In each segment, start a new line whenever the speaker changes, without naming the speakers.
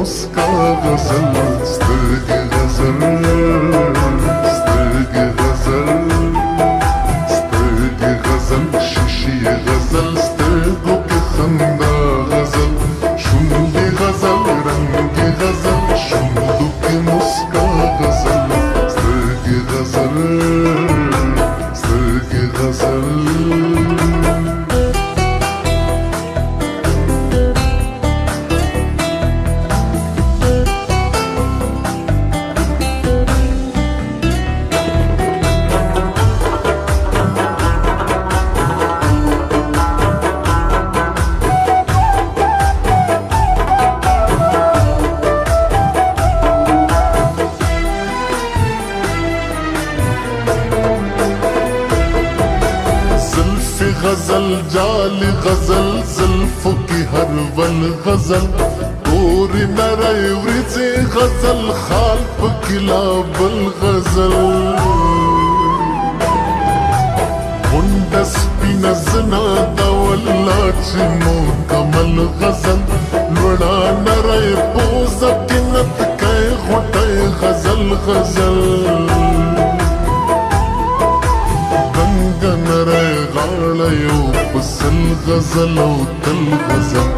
مسکا غزل سترګې غزل سترګې غزل سترګې غزل شیشې غزل سترګو کې خندا غزل شونډې غزل رنګې غزل شونډو کې مسکا غزل سترګې غزل سترګې غزل غزل جال غزل زلفو کی هر ول غزل پوری نری ورځې غزل خال پکلا بل غزل غونډه سپینه زنا د والله چې مکمل غزل لوړه نری پوزه کې نتکۍ غوټۍ غزل غزل یو پسل غزل او تل غزل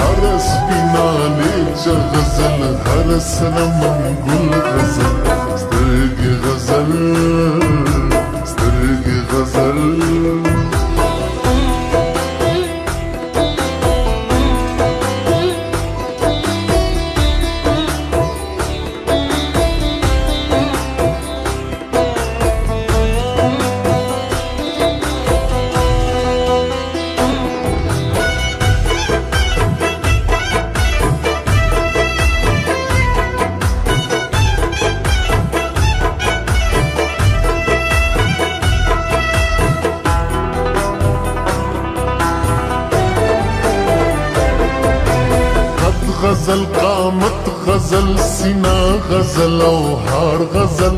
هر سپینا لیچ غزل هر سره منګل غزل سترګې غزل سترګې غزل غزل قامت غزل سینا غزل او هار غزل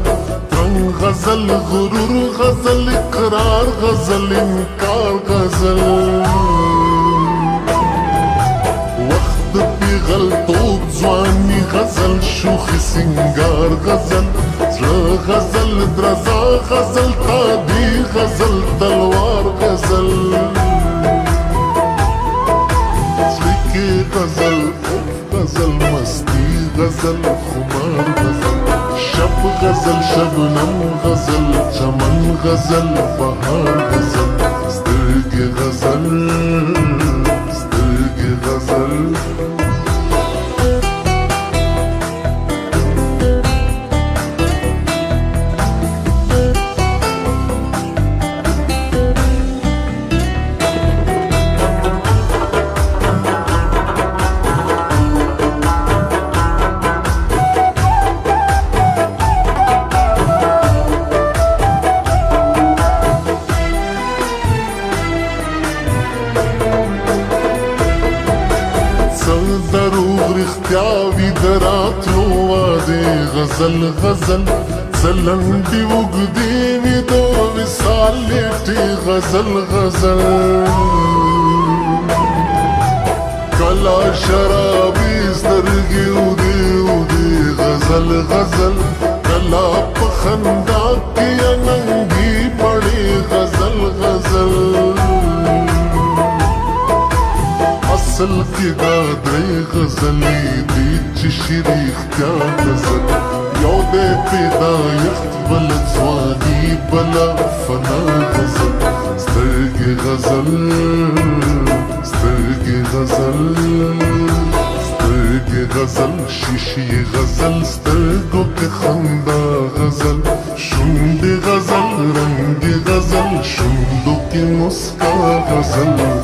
رنگ غزل غرور غزل اقرار غزل انکار غزل وقت پیغلتوب ځواني غزل شوخي سنگار غزل زړه غزل درزا غزل تادي غزل تلوار غزل غزل غزل مستی غزل خمار غزل شب غزل شبنم غزل چمن غزل بهار غزل سترګې غزل سترګې غزل دروغ رښتیا وي د راتلو وعدې غزل غزل ځلنډې اوږدې وي د وصال لیټې غزل غزل کله شرابي سترګې ودې ودې غزل غزل کله په خندا کې اننګي پړې غزل غزل اصل کې دا درې غزلې دي چې شریختیا غزل یو دې پیدایښت بل ځواني بله فنا غزل سترګې غزل سترګې غزل سترګې غزل شیشې غزل سترګو کې خندا غزل شونډې غزل رنګې غزل شونډو کې مسکا غزل